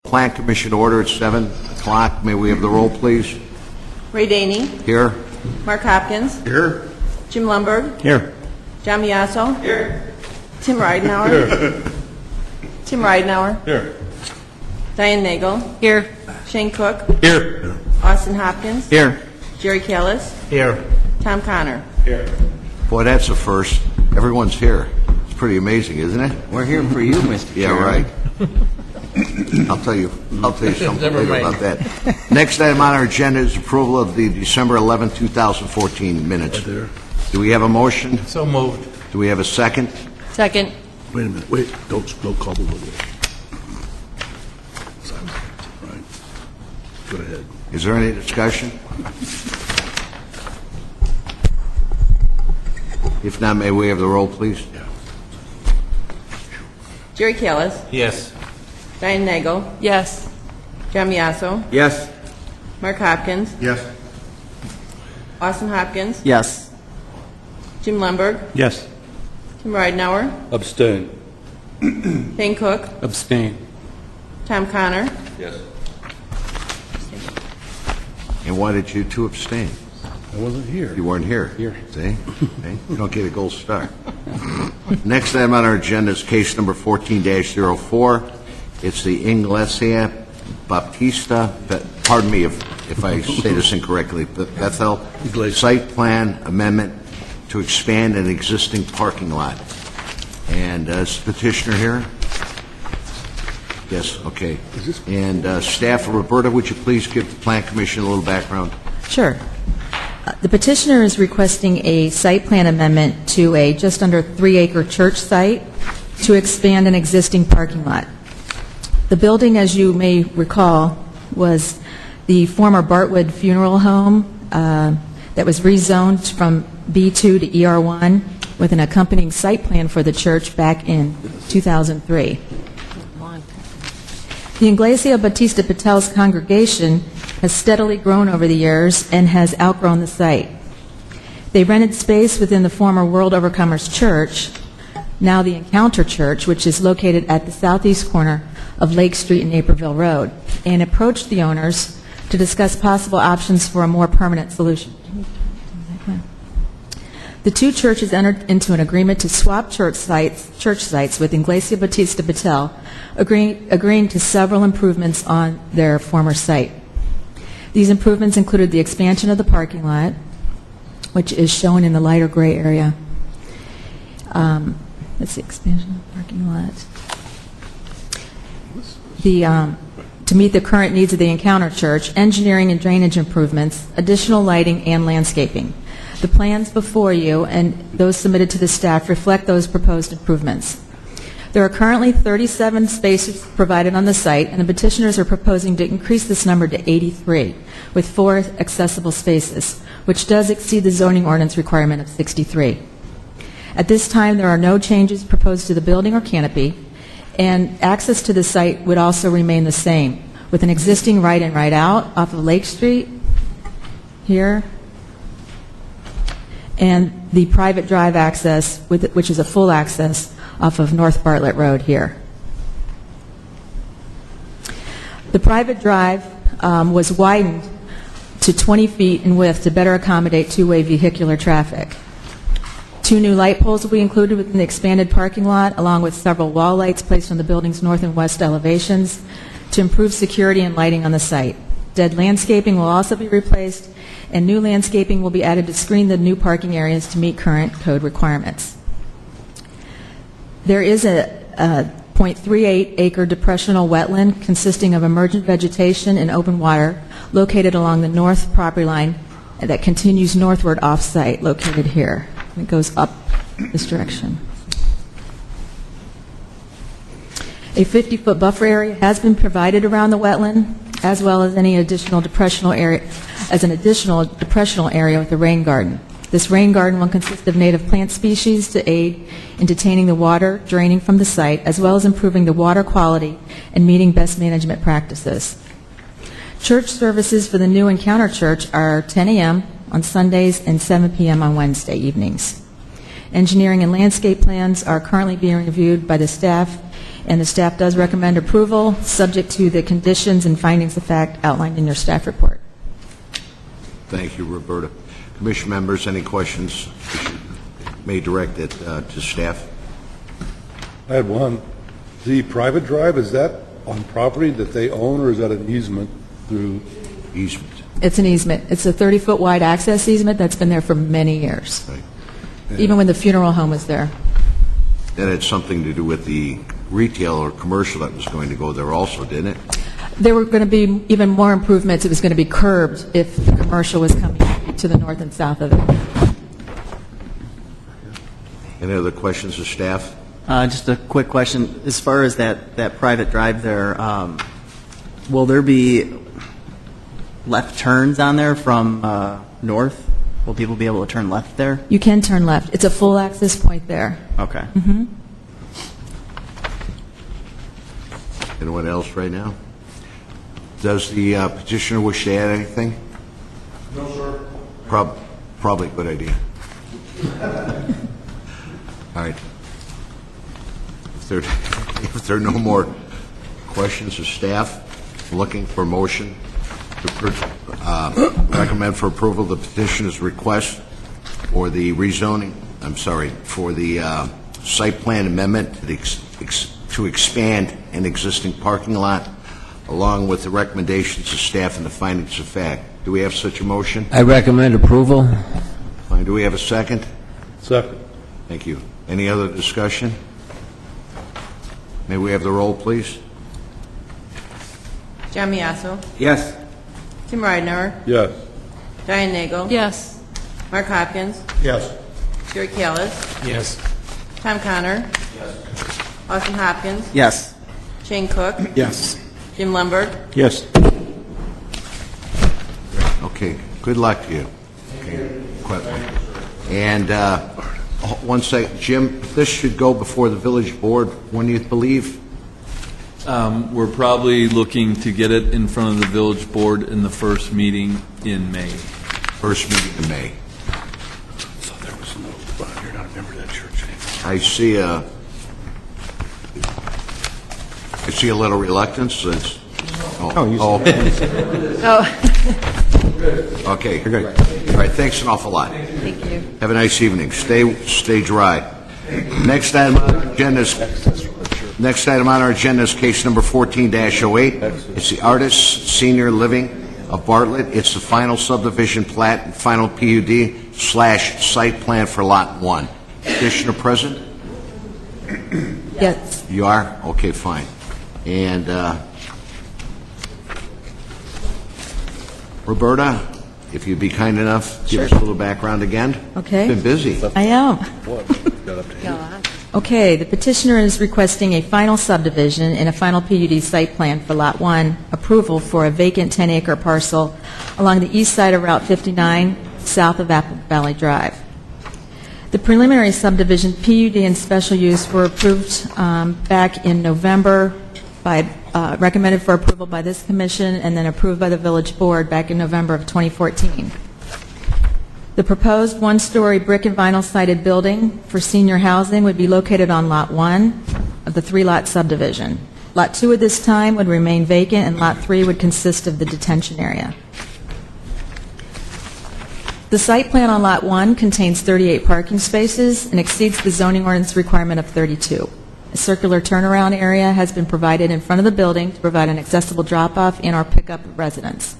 Plan Commission order at 7 o'clock. May we have the roll, please? Ray Daney. Here. Mark Hopkins. Here. Jim Lumberg. Here. John Miasso. Here. Tim Ridenauer. Here. Tim Ridenauer. Here. Diane Nagel. Here. Shane Cook. Here. Austin Hopkins. Here. Jerry Callis. Here. Tom Connor. Here. Boy, that's a first. Everyone's here. It's pretty amazing, isn't it? We're here for you, Mr. Yeah, Chairman. right. I'll tell you something later about that. Next item on our agenda is approval of the December 11, 2014 minutes. Do we have a motion? So moved. Do we have a second? Second. Wait a minute. Wait. Don't call the roll. Silence. All right. Go ahead. Is there any discussion? If not, may we have the roll, please? Jerry Callis. Yes. Diane Nagel. Yes. John Miasso. Yes. Mark Hopkins. Yes. Austin Hopkins. Yes. Jim Lumberg. Yes. Tim Ridenauer. Abstain. Shane Cook. Abstain. Tom Connor. Yes. And why did you two abstain? I wasn't here. You weren't here. See? Okay. You don't get a gold star. Next item on our agenda is case number 14-04. It's the Iglesia Bautista, pardon me if I say this incorrectly, Betel Iglesia. site plan amendment to expand an existing parking lot. And is the petitioner here? Yes, okay. And staff, Roberta, would you please give the Plan Commission a little background? Sure. The petitioner is requesting a site plan amendment to a just under 3-acre church site to expand an existing parking lot. The building, as you may recall, was the former Bartlett funeral home that was rezoned from B2 to ER1 with an accompanying site plan for the church back in 2003. The Iglesia Bautista Betel's congregation has steadily grown over the years and has outgrown the site. They rented space within the former World Overcomers Church, now the Encounter Church, which is located at the southeast corner of Lake Street and Naperville Road, and approached the owners to discuss possible options for a more permanent solution. The two churches entered into an agreement to swap church sites with Iglesia Bautista Betel, agreeing to several improvements on their former site. These improvements included the expansion of the parking lot, which is shown in the lighter gray area. Let's see, expansion of the parking lot. To meet the current needs of the Encounter Church, engineering and drainage improvements, additional lighting, and landscaping. The plans before you and those submitted to the staff reflect those proposed improvements. There are currently 37 spaces provided on the site, and the petitioners are proposing to increase this number to 83, with 4 accessible spaces, which does exceed the zoning ordinance requirement of 63. At this time, there are no changes proposed to the building or canopy, and access to the site would also remain the same, with an existing right-in, right-out off of Lake Street here, and the private drive access, which is a full access off of North Bartlett Road here. The private drive was widened to 20 feet in width to better accommodate two-way vehicular traffic. 2 new light poles will be included within the expanded parking lot, along with several wall lights placed on the building's north and west elevations to improve security and lighting on the site. Dead landscaping will also be replaced, and new landscaping will be added to screen the new parking areas to meet current code requirements. There is a 0.38-acre depressional wetland consisting of emergent vegetation and open water located along the north property line that continues northward off-site, located here. It goes up this direction. A 50-foot buffer area has been provided around the wetland, as well as any additional depressional area, with a rain garden. This rain garden will consist of native plant species to aid in detaining the water draining from the site, as well as improving the water quality and meeting best management practices. Church services for the new Encounter Church are 10 a.m. on Sundays and 7 p.m. on Wednesday evenings. Engineering and landscape plans are currently being reviewed by the staff, and the staff does recommend approval, subject to the conditions and findings of fact outlined in your staff report. Thank you, Roberta. Commission members, any questions may direct it to staff. I had one. The private drive, is that on property that they own, or is that an easement through? Easement. It's an easement. It's a 30-foot wide access easement that's been there for many years, Right. even when the funeral home was there. That had something to do with the retail or commercial that was going to go there also, didn't it? There were going to be even more improvements. It was going to be curbed if the commercial was coming to the north and south of it. Any other questions of staff? Just a quick question. As far as that private drive there, will there be left turns on there from north? Will people be able to turn left there? You can turn left. It's a full access point there. Okay. Anyone else right now? Does the petitioner wish to add anything? No, sir. Probably a good idea. All right. If there are no more questions of staff, looking for a motion to recommend for approval the petitioner's request for the rezoning, for the site plan amendment to expand an existing parking lot, along with the recommendations of staff and the findings of fact. Do we have such a motion? I recommend approval. Fine. Do we have a second? Second. Thank you. Any other discussion? May we have the roll, please? John Miasso. Yes. Tim Ridenhour. Yes. Diane Nagel. Yes. Mark Hopkins. Yes. Jerry Callis. Yes. Tom Connor. Yes. Austin Hopkins. Yes. Shane Cook. Yes. Jim Lemberg. Yes. Okay. Good luck to you. Okay. And one second, Jim, this should go before the village board. When do you believe? We're probably looking to get it in front of the village board in the first meeting in May. First meeting in May. So there was no, you're not a member of that church anymore. I see a little reluctance. It's, Okay. You're good. All right. Thanks an awful lot. Thank you. Have a nice evening. Stay dry. Next item on our agenda is case number 14-08. It's the Artis Senior Living of Bartlett. It's the final subdivision plat and final PUD/site plan for Lot 1. Petitioner present? Yes. You are? Okay, fine. And Roberta, if you'd be kind enough, give us a little background again. Okay. Been busy. I am. Got up to here. Okay, the petitioner is requesting a final subdivision and a final PUD site plan for Lot 1 approval for a vacant 10-acre parcel along the east side of Route 59, south of Apple Valley Drive. The preliminary subdivision PUD and special use were approved back in November, recommended for approval by this commission, and then approved by the village board back in November of 2014. The proposed one-story brick and vinyl sided building for senior housing would be located on Lot 1 of the 3-lot subdivision. Lot 2 at this time would remain vacant, and Lot 3 would consist of the detention area. The site plan on Lot 1 contains 38 parking spaces and exceeds the zoning ordinance requirement of 32. A circular turnaround area has been provided in front of the building to provide an accessible drop-off and/or pickup of residents.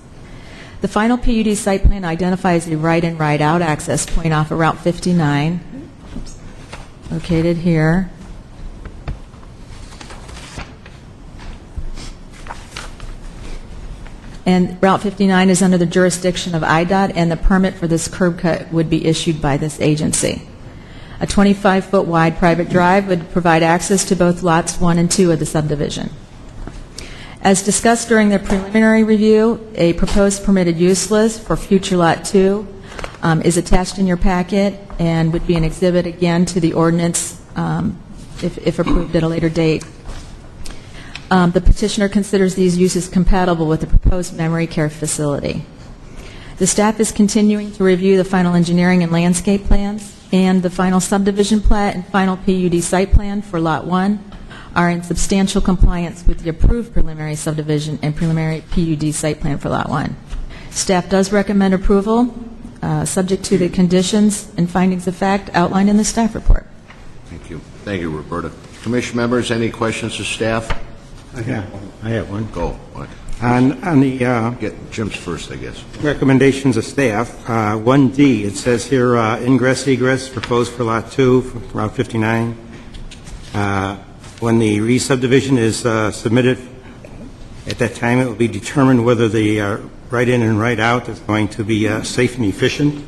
The final PUD site plan identifies a right-in, right-out access point off of Route 59, located here. And Route 59 is under the jurisdiction of IDOT, and the permit for this curb cut would be issued by this agency. A 25-foot wide private drive would provide access to both lots 1 and 2 of the subdivision. As discussed during the preliminary review, a proposed permitted use list for future Lot 2 is attached in your packet and would be an exhibit again to the ordinance if approved at a later date. The petitioner considers these uses compatible with the proposed memory care facility. The staff is continuing to review the final engineering and landscape plans, and the final subdivision plat and final PUD site plan for Lot 1 are in substantial compliance with the approved preliminary subdivision and preliminary PUD site plan for Lot 1. Staff does recommend approval, subject to the conditions and findings of fact outlined in the staff report. Thank you. Thank you, Roberta. Commission members, any questions of staff? I have one. Go, Mike. On the Get Jim's first, I guess. recommendations of staff, 1D, it says here, ingress, egress proposed for Lot 2, for Route 59. When the re-subdivision is submitted, at that time it will be determined whether the right-in and right-out is going to be safe and efficient.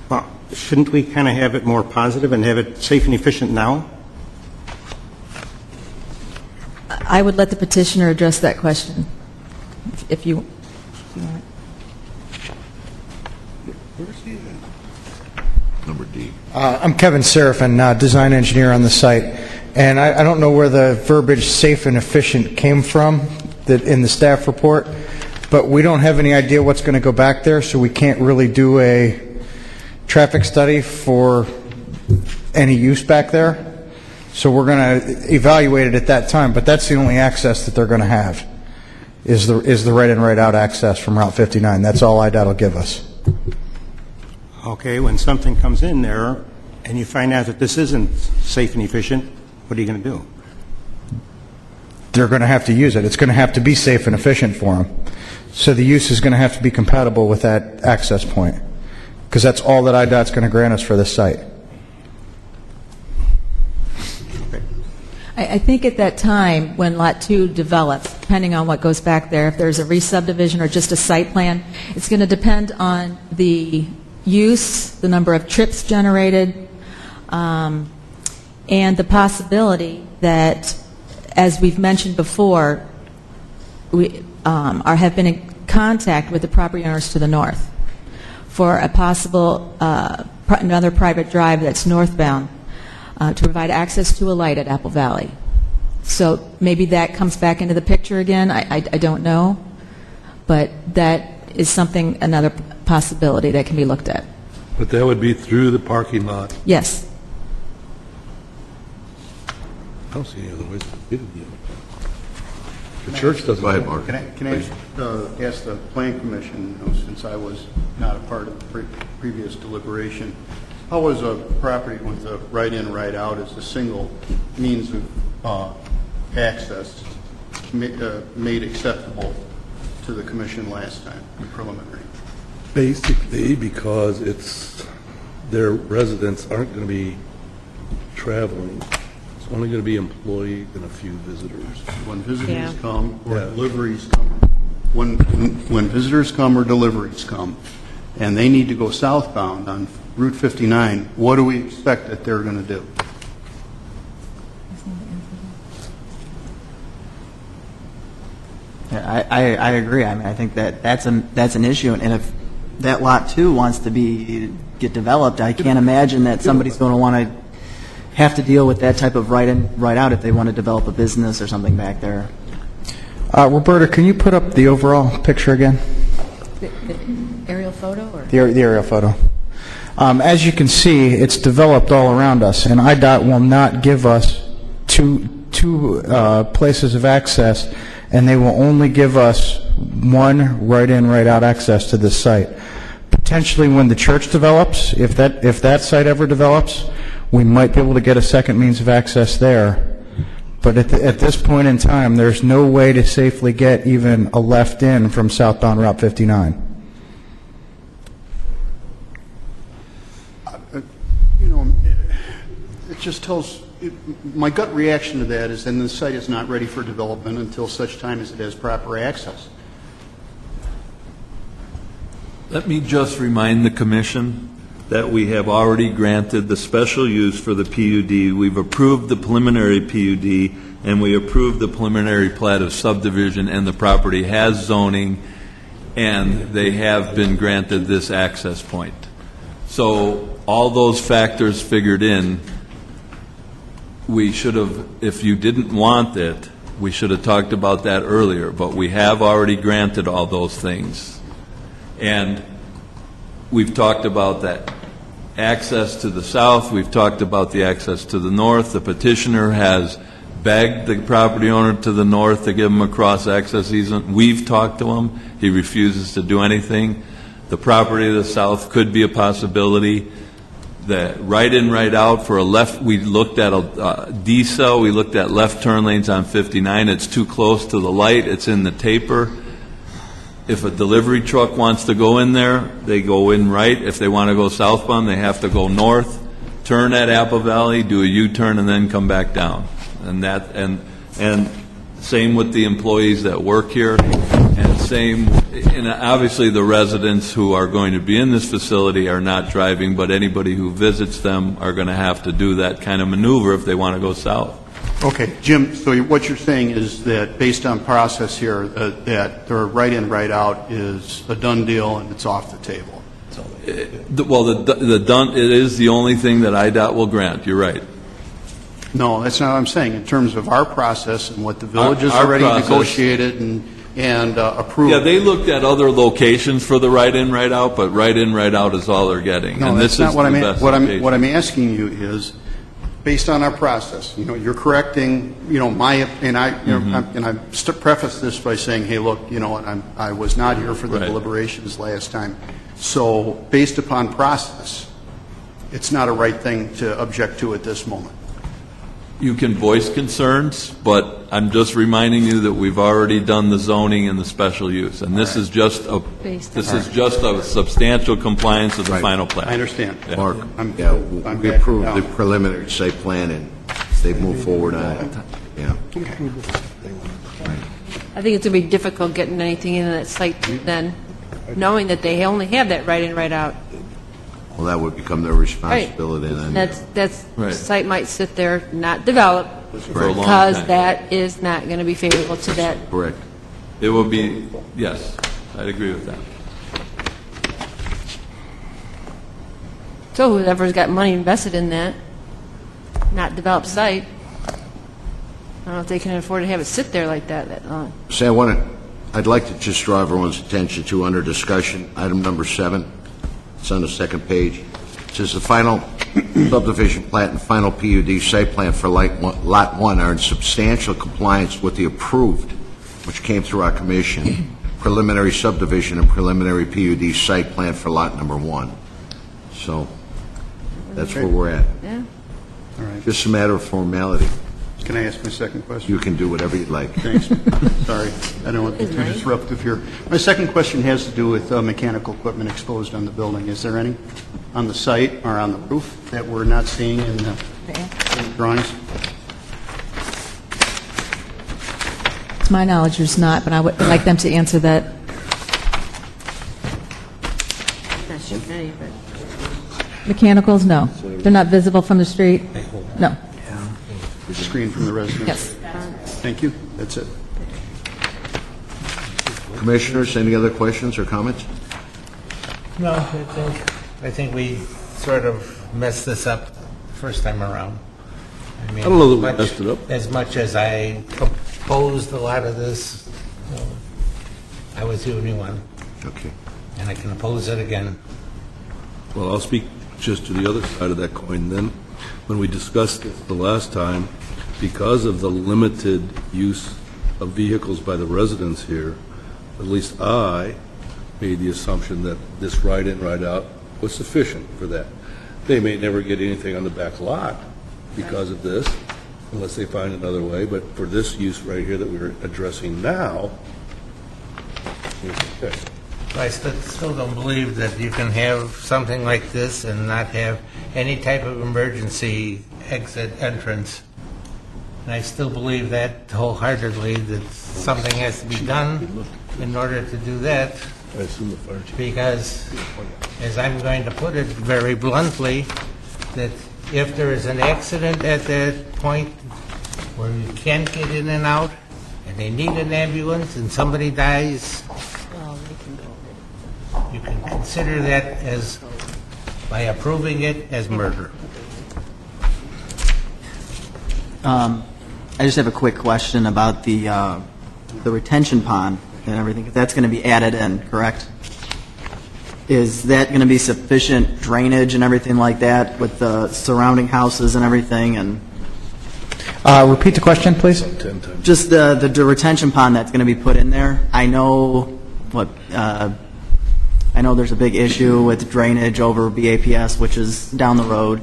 Well, shouldn't we kind of have it more positive and have it safe and efficient now? I would let the petitioner address that question, if you want. Number D. I'm Kevin Serafin, design engineer on the site, and I don't know where the verbiage "safe and efficient" came from in the staff report, but we don't have any idea what's going to go back there, so we can't really do a traffic study for any use back there. So we're going to evaluate it at that time, but that's the only access that they're going to have is the right-in, right-out access from Route 59. That's all IDOT will give us. Okay, when something comes in there and you find out that this isn't safe and efficient, what are you going to do? They're going to have to use it. It's going to have to be safe and efficient for them. So the use is going to have to be compatible with that access point, because that's all that IDOT's going to grant us for this site. I think at that time, when Lot 2 develops, depending on what goes back there, if there's a re-subdivision or just a site plan, it's going to depend on the use, the number of trips generated, and the possibility that, as we've mentioned before, we have been in contact with the property owners to the north for a possible, another private drive that's northbound, to provide access to a light at Apple Valley. So maybe that comes back into the picture again. I don't know. But that is something, another possibility that can be looked at. But that would be through the parking lot. Yes. I don't see any other ways to get it. The church doesn't. Go ahead, Mark. Can I ask the Plan Commission, since I was not a part of the previous deliberation, how was a property with a right-in, right-out as a single means of access made acceptable to the Commission last time, in preliminary? Basically, because their residents aren't going to be traveling. It's only going to be employees and a few visitors. When visitors come or Yeah. deliveries come, when visitors come or deliveries come, and they need to go southbound on Route 59, what do we expect that they're going to do? I agree. I mean, I think that's an issue, and if that Lot 2 wants to get developed, I can't imagine that somebody's going to want to have to deal with that type of right-in, right-out if they want to develop a business or something back there. Roberta, can you put up the overall picture again? The aerial photo? Or? The aerial photo. As you can see, it's developed all around us, and IDOT will not give us two places of access, and they will only give us one right-in, right-out access to this site. Potentially, when the church develops, if that site ever develops, we might be able to get a second means of access there. But at this point in time, there's no way to safely get even a left in from southbound Route 59. It just tells, my gut reaction to that is then the site is not ready for development until such time as it has proper access. Let me just remind the commission that we have already granted the special use for the PUD. We've approved the preliminary PUD, and we approved the preliminary plat of subdivision, and the property has zoning, and they have been granted this access point. So all those factors figured in, we should have, if you didn't want it, we should have talked about that earlier, but we have already granted all those things. And we've talked about that access to the south, we've talked about the access to the north. The petitioner has begged the property owner to the north to give him a cross-access easement. We've talked to him. He refuses to do anything. The property to the south could be a possibility. The right in, right out for a left, we looked at a D-cell, we looked at left turn lanes on 59. It's too close to the light. It's in the taper. If a delivery truck wants to go in there, they go in right. If they want to go southbound, they have to go north, turn at Apple Valley, do a U-turn, and then come back down. And same with the employees that work here, and same, and obviously the residents who are going to be in this facility are not driving, but anybody who visits them are going to have to do that kind of maneuver if they want to go south. Okay, Jim, so what you're saying is that based on process here, that the right in, right out is a done deal and it's off the table? Well, it is the only thing that IDOT will grant. You're right. No, that's not what I'm saying. In terms of our process and what the village has Our already process. negotiated and approved. Yeah, they looked at other locations for the right in, right out, but right in, right out is all they're getting. No, And that's this not is what the I'm, best what I'm, location. what I'm asking you is, based on our process, you're correcting, and I preface this by saying, hey, look, I was not here for the Right. deliberations last time. So based upon process, it's not a right thing to object to at this moment. You can voice concerns, but I'm just reminding you that we've already done the zoning and the special use, and this is just a substantial compliance with the Right. final plan. I understand. Yeah. Mark, I'm we backing approved down. the preliminary site plan, and they've moved forward on it. Yeah. I think it's going to be difficult getting anything in that site then, knowing that they only have that right in, right out. Well, that would become their responsibility then. That's, Right. site might sit there, not developed, For a long because time. that is not going to be favorable to that. Correct. It will be, yes, I'd agree with that. So whoever's got money invested in that, not developed site, I don't know if they can afford to have it sit there like that long. Say, I'd like to just draw everyone's attention to, under discussion, item number 7. It's on the second page. It says the final subdivision plat and final PUD site plan for Lot 1 are in substantial compliance with the approved, which came through our commission, preliminary subdivision and preliminary PUD site plan for Lot number 1. So that's where we're at. Yeah. All right. Just a matter of formality. Can I ask my second question? You can do whatever you'd like. Thanks. Sorry, I don't want to be too disruptive here. My second question has to do with mechanical equipment exposed on the building. Is there any on the site or on the roof that we're not seeing in the drawings? To my knowledge, there's not, but I would like them to answer that. Not sure any, but Mechanicals, no. They're not visible from the street? No. Screened from the residence? Yes. Thank you. That's it. Commissioners, any other questions or comments? No, I think we sort of messed this up first time around. I don't know that we messed it up. As much as I proposed a lot of this, I was the only one, Okay. and I can oppose it again. Well, I'll speak just to the other side of that coin then. When we discussed this the last time, because of the limited use of vehicles by the residents here, at least I made the assumption that this right-in, right-out was sufficient for that. They may never get anything on the back lot because of this, unless they find another way, but for this use right here that we're addressing now, it's okay. I still don't believe that you can have something like this and not have any type of emergency exit entrance. And I still believe that wholeheartedly, that something has to be done in order to do that, I assume the fire chief. because, as I'm going to put it very bluntly, that if there is an accident at that point where you can't get in and out, and they need an ambulance, and somebody dies, you can consider that as, by approving it, as murder. I just have a quick question about the retention pond and everything. If that's going to be added in, correct? Is that going to be sufficient drainage and everything like that with the surrounding houses and everything? And Repeat the question, please. Just the retention pond that's going to be put in there. I know there's a big issue with drainage over BAPS, which is down the road.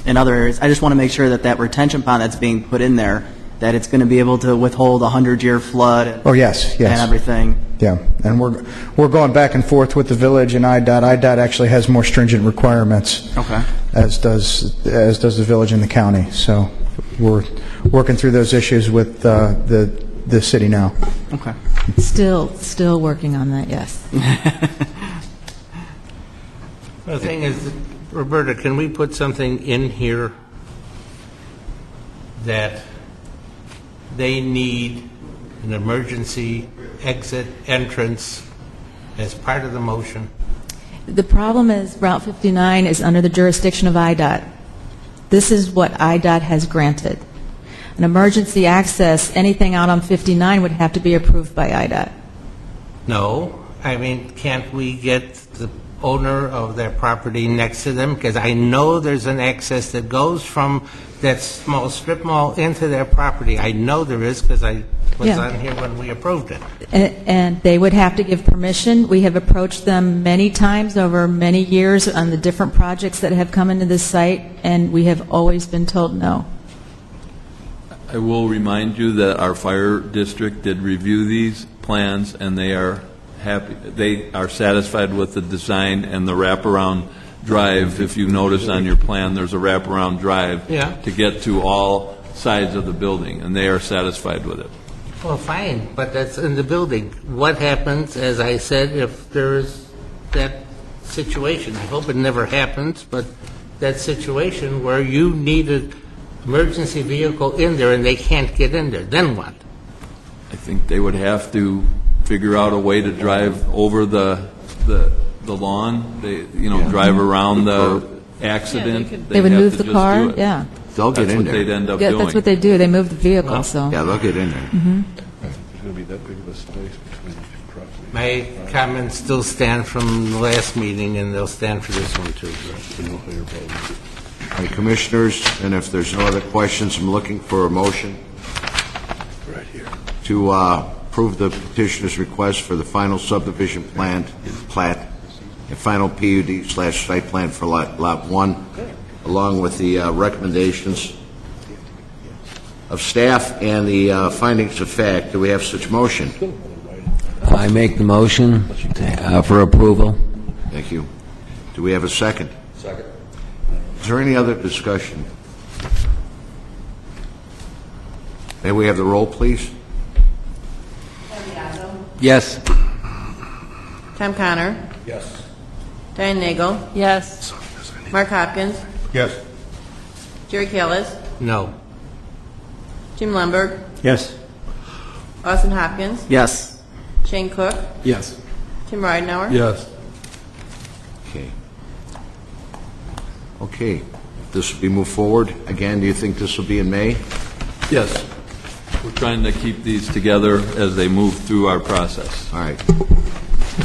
In other areas, I just want to make sure that that retention pond that's being put in there, that it's going to be able to withhold a 100-year flood. Oh, yes. And everything. Yeah, and we're going back and forth with the village and IDOT. IDOT actually has more stringent requirements. Okay. As does the village and the county. So we're working through those issues with the city now. Okay. Still working on that, yes. The thing is, Roberta, can we put something in here that they need an emergency exit entrance as part of the motion? The problem is Route 59 is under the jurisdiction of IDOT. This is what IDOT has granted. An emergency access, anything out on 59 would have to be approved by IDOT. No. I mean, can't we get the owner of that property next to them? Because I know there's an access that goes from that small strip mall into their property. I know there is because I was on here when we approved it. And they would have to give permission. We have approached them many times over many years on the different projects that have come into this site, and we have always been told no. I will remind you that our fire district did review these plans, and they are happy. They are satisfied with the design and the wraparound drive. If you notice on your plan, there's a wraparound drive to get to all sides of the building, and they are satisfied with it. Well, fine, but that's in the building. What happens, as I said, if there's that situation? I hope it never happens, but that situation where you need an emergency vehicle in there and they can't get in there, then what? I think they would have to figure out a way to drive over the lawn. They, drive around the accident. They would move the car, yeah. They'll get in there. That's what they'd end up Yeah, doing. that's what they do. They move the vehicle, so. Yeah, they'll get in there. There's going to be that big of a space between the two properties. My comments still stand from the last meeting, and they'll stand for this one, too. All right, Commissioners, and if there's no other questions, I'm looking for a motion Right here. to approve the petitioner's request for the final subdivision plan, Plat, and final PUD/site plan for Lot 1, along with the recommendations of staff and the findings of fact. Do we have such motion? I make the motion for approval. Thank you. Do we have a second? Second. Is there any other discussion? May we have the roll, please? Yes. Tom Connor. Yes. Diane Nagel. Yes. Mark Hopkins. Yes. Jerry Callis. No. Jim Lundberg. Yes. Austin Hopkins. Yes. Shane Cook. Yes. Tim Ridenhour. Yes. Okay. Okay. This will be moved forward. Again, do you think this will be in May? Yes. We're trying to keep these together as they move through our process. All right.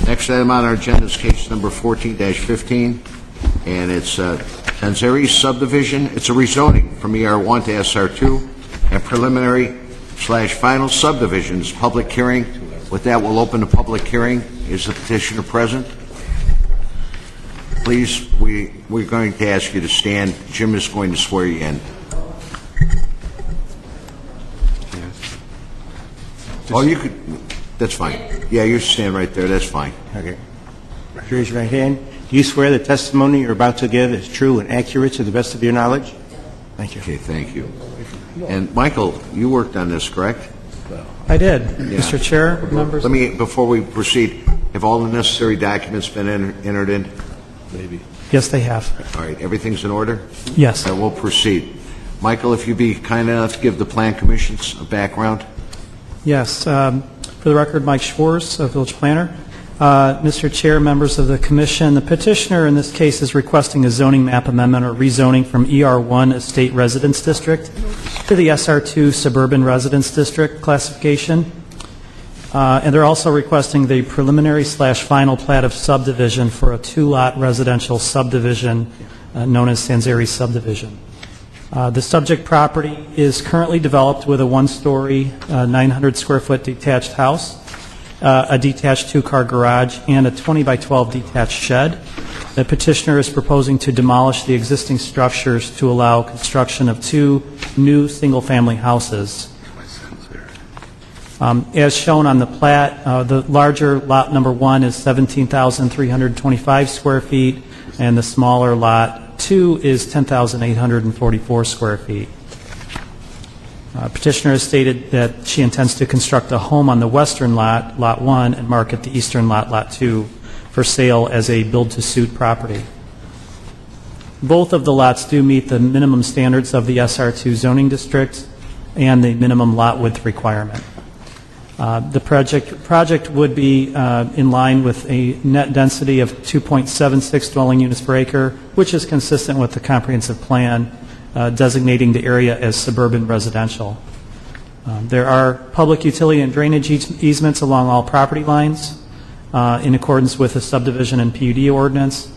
Next item on our agenda is case number 14-15, and it's Sanzeri Subdivision. It's a rezoning from ER1 to SR2 and preliminary/final subdivisions. Public hearing. With that, we'll open the public hearing. Is the petitioner present? Please, we're going to ask you to stand. Jim is going to swear you in. Oh, you could. That's fine. Yeah, you stand right there. That's fine. Okay. Raise your right hand. Do you swear the testimony you're about to give is true and accurate to the best of your knowledge? Thank you. Okay, thank you. And Michael, you worked on this, correct? I did. Yeah. Mr. Chair, members. Let me, before we proceed, have all the necessary documents been entered in? Maybe. Yes, they have. All right, everything's in order? Yes. We'll proceed. Michael, if you'd be kind enough to give the Plan Commissions a background. Yes. For the record, Mike Schwartz, Village Planner. Mr. Chair, members of the Commission, the petitioner in this case is requesting a zoning map amendment or rezoning from ER1 Estate Residence District to the SR2 Suburban Residence District classification. And they're also requesting the preliminary/final plat of subdivision for a two-lot residential subdivision known as Sanzeri Subdivision. The subject property is currently developed with a one-story, 900-square-foot detached house, a detached two-car garage, and a 20-by-12 detached shed. The petitioner is proposing to demolish the existing structures to allow construction of 2 new single-family houses. As shown on the plat, the larger lot number 1 is 17,325 square feet, and the smaller lot 2 is 10,844 square feet. Petitioner has stated that she intends to construct a home on the western lot, Lot 1, and market the eastern lot, Lot 2, for sale as a build-to-suit property. Both of the lots do meet the minimum standards of the SR2 zoning district and the minimum lot width requirement. The project would be in line with a net density of 2.76 dwelling units per acre, which is consistent with the comprehensive plan designating the area as suburban residential. There are public utility and drainage easements along all property lines in accordance with the subdivision and PUD ordinance.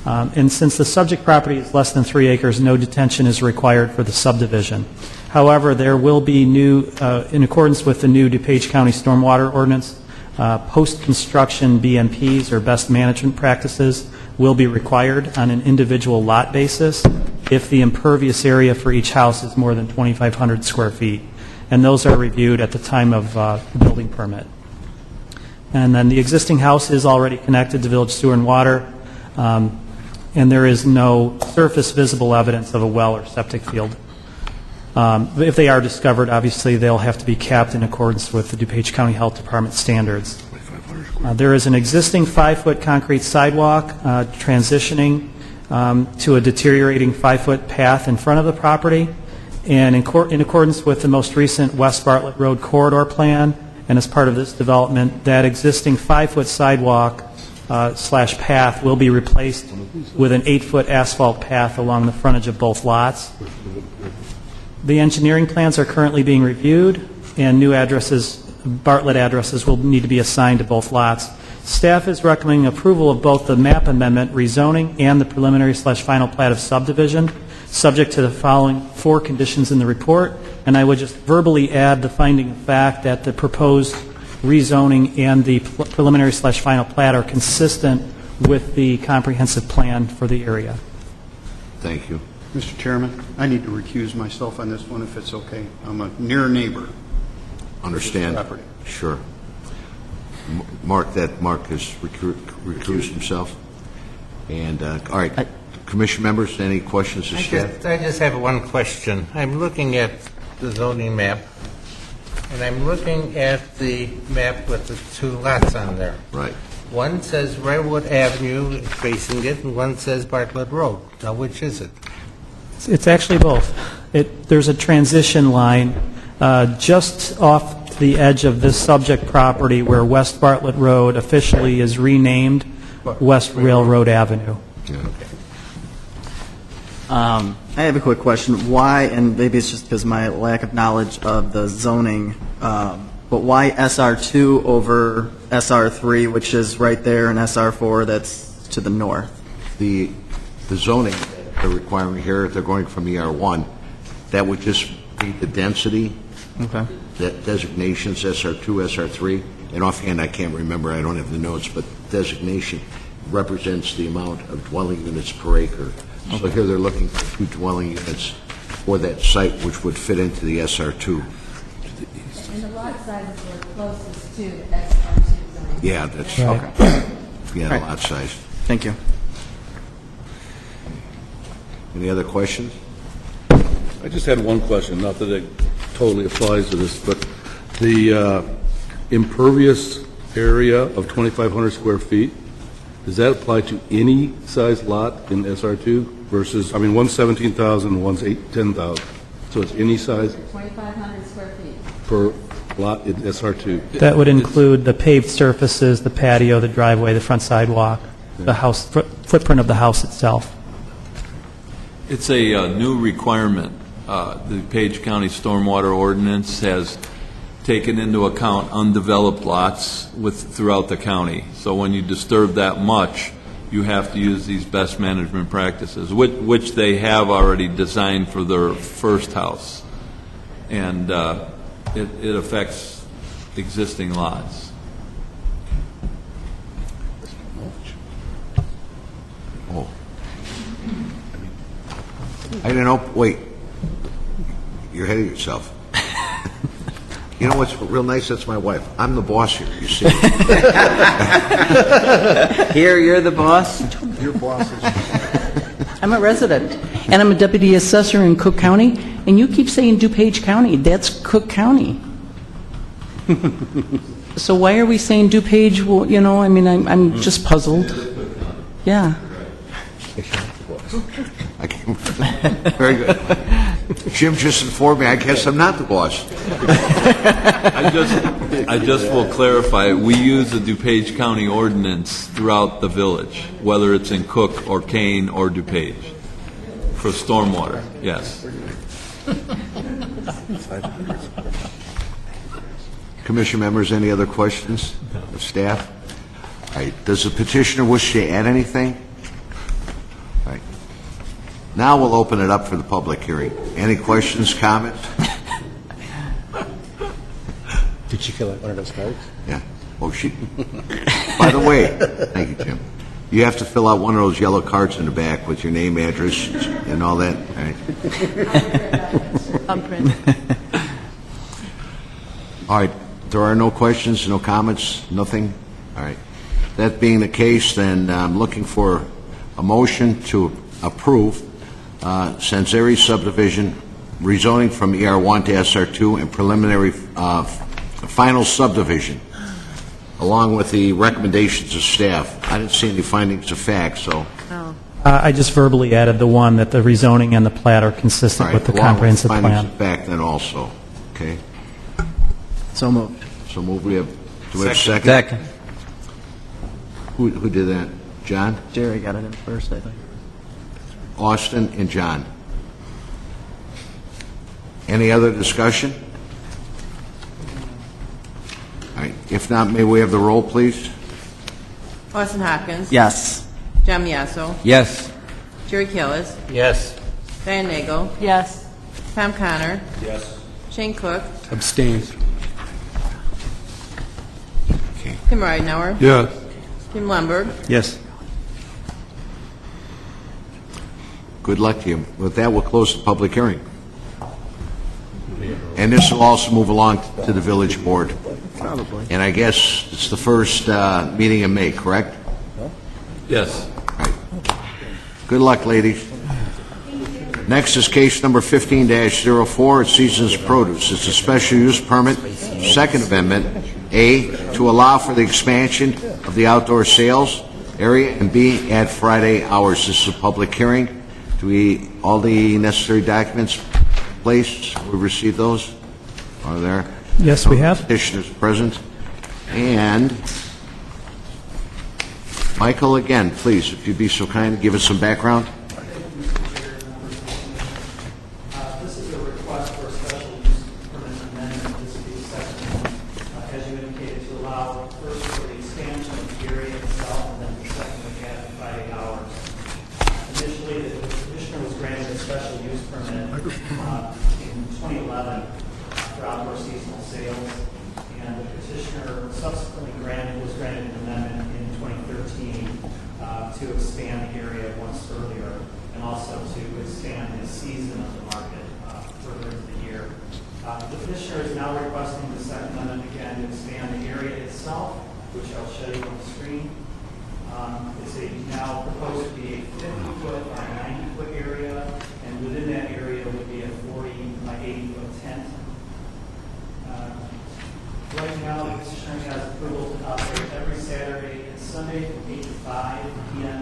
And since the subject property is less than 3 acres, no detention is required for the subdivision. However, there will be new, in accordance with the new DuPage County Stormwater Ordinance, post-construction BMPs, or best management practices, will be required on an individual lot basis if the impervious area for each house is more than 2,500 square feet. And those are reviewed at the time of building permit. And then the existing house is already connected to village sewer and water, and there is no surface visible evidence of a well or septic field. If they are discovered, obviously they'll have to be capped in accordance with the DuPage County Health Department standards. There is an existing 5-foot concrete sidewalk transitioning to a deteriorating 5-foot path in front of the property. And in accordance with the most recent West Bartlett Road corridor plan, and as part of this development, that existing 5-foot sidewalk slash path will be replaced with an 8-foot asphalt path along the frontage of both lots. The engineering plans are currently being reviewed, and new addresses, Bartlett addresses, will need to be assigned to both lots. Staff is recommending approval of both the map amendment, rezoning, and the preliminary slash final plat of subdivision, subject to the following 4 conditions in the report. And I would just verbally add the finding of fact that the proposed rezoning and the preliminary slash final plat are consistent with the comprehensive plan for the area. Thank you. Mr. Chairman, I need to recuse myself on this one if it's okay. I'm a near neighbor. Understand? Property. Sure. Mark has recused himself. And, all right, commission members, any questions to staff? I just have one question. I'm looking at the zoning map, and I'm looking at the map with the 2 lots on there. Right. One says Railwood Avenue facing it, and one says Bartlett Road. Now, which is it? It's actually both. There's a transition line just off the edge of this subject property where West Bartlett Road officially is renamed West Railroad Avenue. Yeah. I have a quick question. Why, and maybe it's just because of my lack of knowledge of the zoning, but why SR2 over SR3, which is right there, and SR4 that's to the north? The zoning they're requiring here, if they're going from ER1, that would just be the density. Okay. That designations, SR2, SR3, and offhand I can't remember, I don't have the notes, but designation represents the amount of dwelling units per acre. So here they're looking for 2 dwelling units for that site, which would fit into the SR2. And the lot sizes were closest to SR2 zoning. Yeah, that's, Right. okay. Yeah, the lot size. Thank you. Any other questions? I just had one question, not that it totally applies to this, but the impervious area of 2,500 square feet, does that apply to any size lot in SR2 versus, I mean, one's 17,000, one's 10,000, so it's any size 2,500 square feet. per lot in SR2? That would include the paved surfaces, the patio, the driveway, the front sidewalk, the house, footprint of the house itself. It's a new requirement. The DuPage County Stormwater Ordinance has taken into account undeveloped lots throughout the county. So when you disturb that much, you have to use these best management practices, which they have already designed for their first house. And it affects existing lots. Oh. I didn't know, wait. You're ahead of yourself. You know what's real nice? That's my wife. I'm the boss here, you see. Here, you're the boss? Your boss is... I'm a resident, and I'm a deputy assessor in Cook County, and you keep saying DuPage County. That's Cook County. So why are we saying DuPage? Well, you know, I mean, I'm just puzzled. Yeah. I can't, very good. Jim just informed me, I guess I'm not the boss. I just will clarify, we use the DuPage County ordinance throughout the village, whether it's in Cook or Kane or DuPage, for stormwater, yes. Commission members, any other questions of staff? All right, does the petitioner wish to add anything? All right. Now we'll open it up for the public hearing. Any questions, comments? Did she fill out one of those cards? Yeah. Oh, she. By the way, thank you, Jim. You have to fill out one of those yellow cards in the back with your name, address, and all that. All right. Thumbprint. All right. There are no questions, no comments, nothing? All right. That being the case, then I'm looking for a motion to approve Sanzeri subdivision rezoning from ER1 to SR2 and preliminary final subdivision, along with the recommendations of staff. I didn't see any findings of fact, so. Oh. I just verbally added the one that the rezoning and the plat are consistent with the comprehensive along with plan. findings of fact then also. Okay. So moved. So move. We have, do we have a second? Second. Who did that? John? Jerry got it in first, I think. Austin and John. Any other discussion? All right. If not, may we have the roll, please? Austin Hopkins. Yes. John Miasso. Yes. Jerry Killis. Yes. Diane Nagel. Yes. Tom Connor. Yes. Shane Cook. Abstain. Tim Ridenhour. Yes. Jim Lumberg. Yes. Good luck to you. With that, we'll close the public hearing. And this will also move along to the village board. Probably. And I guess it's the first meeting in May, correct? Yes. All right. Good luck, ladies. Next is case number 15-04, it's Seasons Produce. It's a special use permit, Second Amendment, A, to allow for the expansion of the outdoor sales area, and B, add Friday hours. This is a public hearing. Do we, all the necessary documents placed? We received those? Are there? Yes, we have. Petitioners present. And Michael, again, please, if you'd be so kind to give us some background. This is a request for a special use permit amendment. This is the second, as you indicated, to allow first for the expansion of the area itself, and then the second to add Friday hours. Initially, the petitioner was granted a special use permit in 2011 for outdoor seasonal sales, and the petitioner subsequently was granted an amendment in 2013 to expand the area once earlier, and also to expand the season of the market further into the year. The petitioner is now requesting the second amendment again to expand the area itself, which I'll show you on the screen. It's now proposed to be a 50-foot by 90-foot area, and within that area would be a 40 by 80-foot tent. Right now, the petitioner has approval to operate every Saturday and Sunday from 8 to 5 p.m.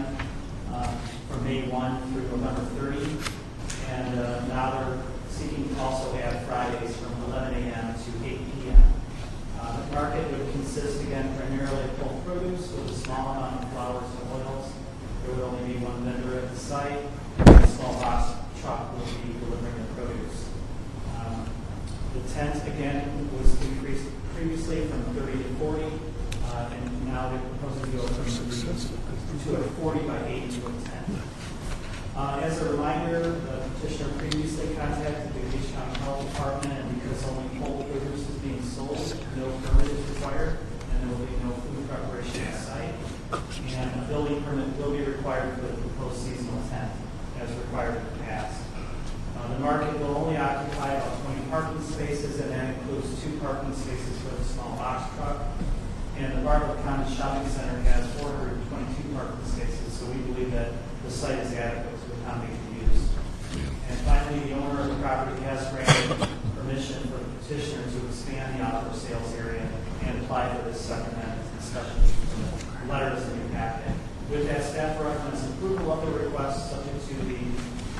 From May 1 through November 30. And now they're seeking to also add Fridays from 11 a.m. to 8 p.m. The market would consist, again, primarily of full produce with a small amount of flowers and oils. There would only be one vendor at the site, and a small box truck will be delivering the produce. The tent, again, was increased previously from 30 to 40, and now now they're proposing to go to a 40 by 80 to a 10. As a reminder, the petitioner previously contacted the Beach County Health Department, and because only cold produce is being sold, no permit is required, and there will be no food preparation on site. And a building permit will be required for the proposed seasonal tent, as required in the past. The market will only occupy about 20 parking spaces, and that includes 2 parking spaces for the small box truck. And the Bartlett Commons Shopping Center has 422 parking spaces, so we believe that the site is adequate to accommodate the use. And finally, the owner of the property has granted permission for the petitioner to expand the outdoor sales area and apply for this second amendment discussion. The letter is in your packet. With that, staff recommends approval of the request subject to the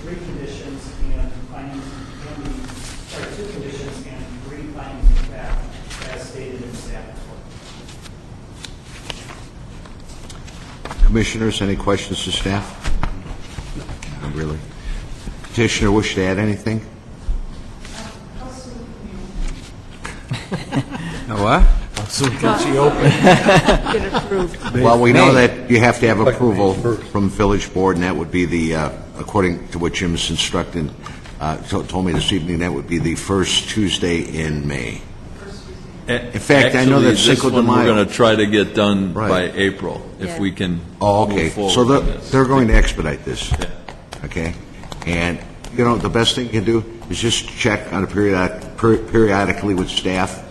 3 conditions and findings, and the 2 conditions and 3 findings of fact as stated in the staff report. Commissioners, any questions to staff? Not really. Petitioner wish to add anything? What? Get approved. Well, we know that you have to have approval from the village board, and that would be the, according to what Jim is instructing, told me this evening, that would be the first Tuesday in May. In fact, I know that Cinco de Actually, this one Mayo. we're going to try to get done Right. by April, if Yeah. we can Oh, okay. move forward So on this. they're going to expedite this. Yeah. Okay? And, you know, the best thing you can do is just check on a periodically with staff,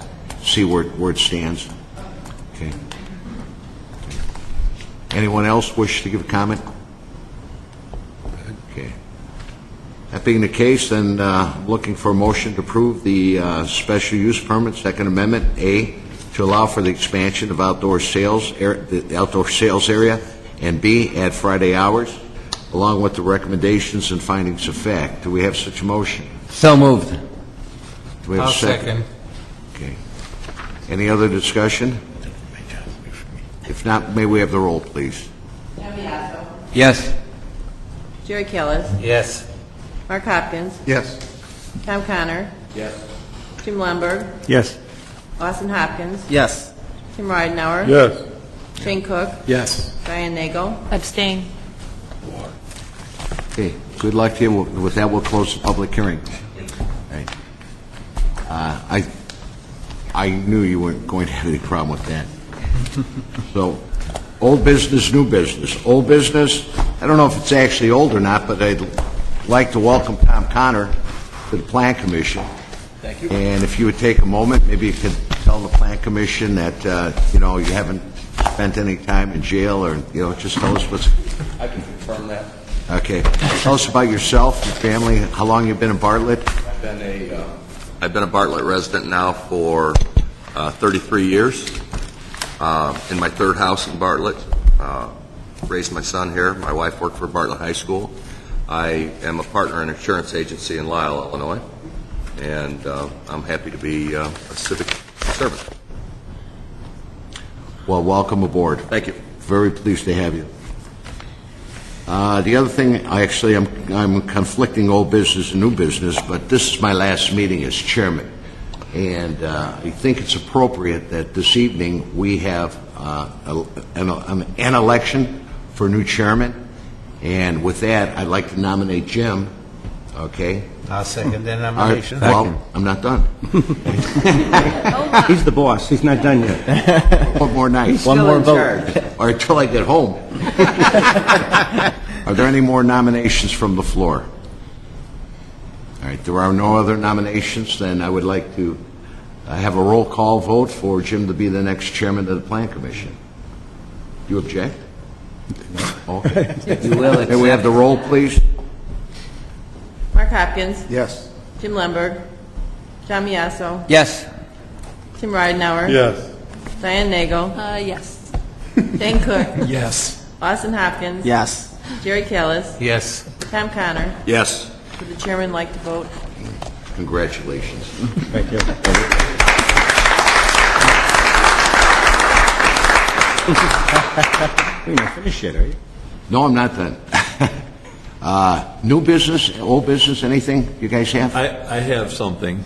see where it stands. Okay. Anyone else wish to give a comment? Okay. That being the case, then looking for a motion to approve the special use permit, Second Amendment, A, to allow for the expansion of outdoor sales, the outdoor sales area, and B, add Friday hours, along with the recommendations and findings of fact. Do we have such a motion? So moved. Do we have I'll a second? second. Okay. Any other discussion? If not, may we have the roll, please? Damiaso. Yes. Jerry Kellis. Yes. Mark Hopkins. Yes. Tom Connor. Yes. Jim Lemberg. Yes. Austin Hopkins. Yes. Tim Ridenhour. Yes. Shane Cook. Yes. Diane Nagel. Abstain. Okay, good luck to you. With that, we'll close the public hearing. Okay. I knew you weren't going to have any problem with that. So, old business, new business. Old business, I don't know if it's actually old or not, but I'd like to welcome Tom Connor to the Plan Commission. Thank you. And if you would take a moment, maybe you could tell the Plan Commission that, you know, you haven't spent any time in jail, or, you know, just tell us what's... I can confirm that. Okay. Tell us about yourself, your family, how long you've been in Bartlett. I've been a Bartlett resident now for 33 years. In my 3rd house in Bartlett. Raised my son here. My wife worked for Bartlett High School. I am a partner in an insurance agency in Lisle, Illinois, and I'm happy to be a civic servant. Well, welcome aboard. Thank you. Very pleased to have you. The other thing, I'm conflicting old business and new business, but this is my last meeting as chairman. And I think it's appropriate that this evening we have an election for a new chairman. And with that, I'd like to nominate Jim. Okay? I'll second the nomination. Well, I'm not done. He's the boss. He's not done yet. One more night. One more vote. Or until I get home. Are there any more nominations from the floor? All right, there are no other nominations, then I would like to have a roll call vote for Jim to be the next chairman of the Plan Commission. You object? Okay. You will May we have the roll, please? Mark Hopkins. Yes. Jim Lemberg. John Miasso. Yes. Tim Ridenhour. Yes. Diane Nagel. Yes. Shane Cook. Yes. Austin Hopkins. Yes. Jerry Kellis. Yes. Tom Connor. Yes. Would the chairman like to vote? Congratulations. Thank you. You're not finished yet, are you? No, I'm not done. New business, old business, anything you guys have? I have something,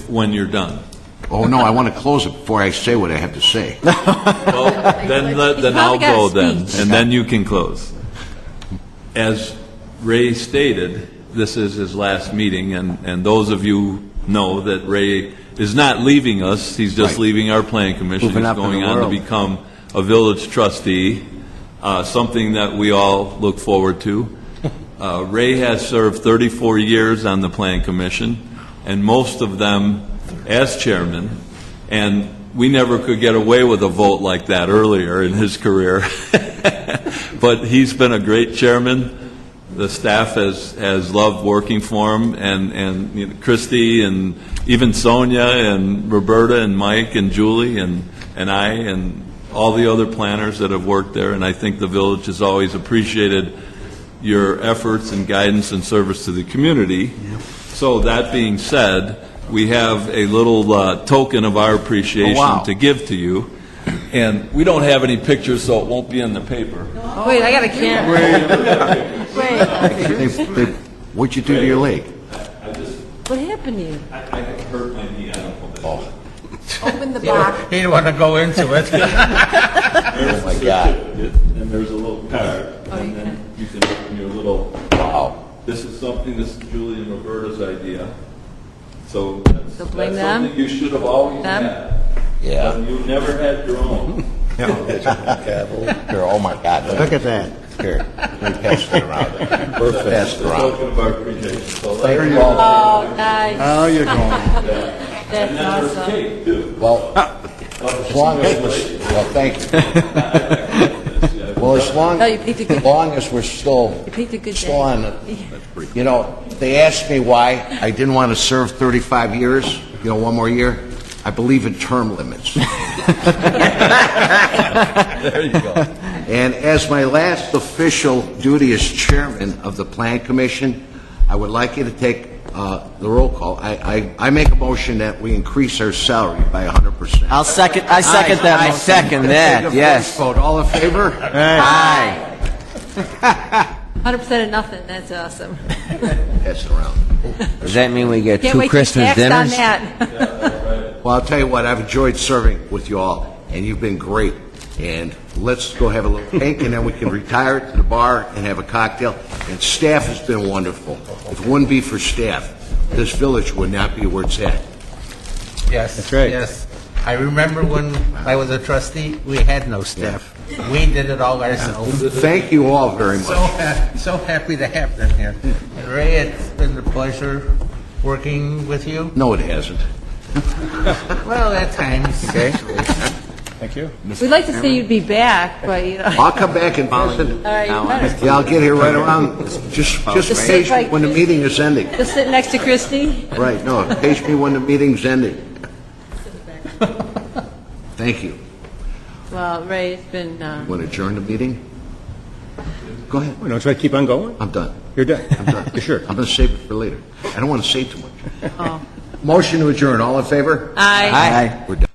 when you're done. Oh, no, I want to close it before I say what I have to say. Well, then I'll probably got a go then, speech. and then you can close. As Ray stated, this is his last meeting, and those of you know that Ray is not leaving us, he's just Right. leaving our planning commission. Moving He's up in going the on to world. become a village trustee, something that we all look forward to. Ray has served 34 years on the planning commission, and most of them as chairman, and we never could get away with a vote like that earlier in his career. But he's been a great chairman. The staff has loved working for him, and you know, Christy and even Sonia and Roberta and Mike and Julie and I and all the other planners that have worked there, and I think the village has always appreciated your efforts and guidance and service to the community. So that being said, we have a little token of our appreciation to give to you. And we don't have any pictures, so it won't be in the paper. Wait, I got a camera. Wait, What'd you do to your leg? what happened to you? I hurt my knee, I don't know. Open the box. He didn't want to go into it. Oh, my God. And there's a little card, and then you can open your little, Wow. this is Julie and Roberta's idea. So that's blame them? something you should have always Them? had. Yeah. But you never had your own. Here, oh my God. Look at that. Here, let me pass it around. Pass it around. Token of our appreciation. So Thank that's you all. Oh, nice. How you going? That's And then there's awesome. cake, too. Well, as long as we're, well, thank you. Well, No, you picked a as good, long as we're still, you picked a good still day. on, you know, they asked me why I didn't want to serve 35 years, you know, one more year. I believe in term limits. There you go. And as my last official duty as chairman of the Plan Commission, I would like you to take the roll call. I make a motion that we increase our salary by 100%. I second that. I second that, Take a yes. vote. All in favor? Aye. 100% of nothing, that's awesome. Pass it around. Does that mean we get Can't two wait to Christmas tax on dinners? that. Well, I'll tell you what, I've enjoyed serving with you all, and you've been great. And let's go have a little cake, and then we can retire to the bar and have a cocktail. And staff has been wonderful. If it wouldn't be for staff, this village would not be where it's at. Yes. That's right. Yes. I remember when I was a trustee, we had no staff. We did it all ourselves. Thank you all very much. So happy to have them here. And Ray, it's been a pleasure working with you. No, it hasn't. Well, at times. Okay? Thank you. We'd like to say you'd be back, but, you know. I'll come back and visit. All right, you better. Yeah, I'll get here right around, just sit page me like- when the meeting is ending. Just sit next to Christy. Right, no, page me when the meeting's ending. Thank you. Well, Ray, it's been, Want to adjourn the meeting? Go ahead. Don't you keep on going? I'm done. You're done. I'm done. You're sure? I'm going to save it for later. I don't want to say too much. oh. Motion to adjourn. All in favor? Aye. Aye. We're done.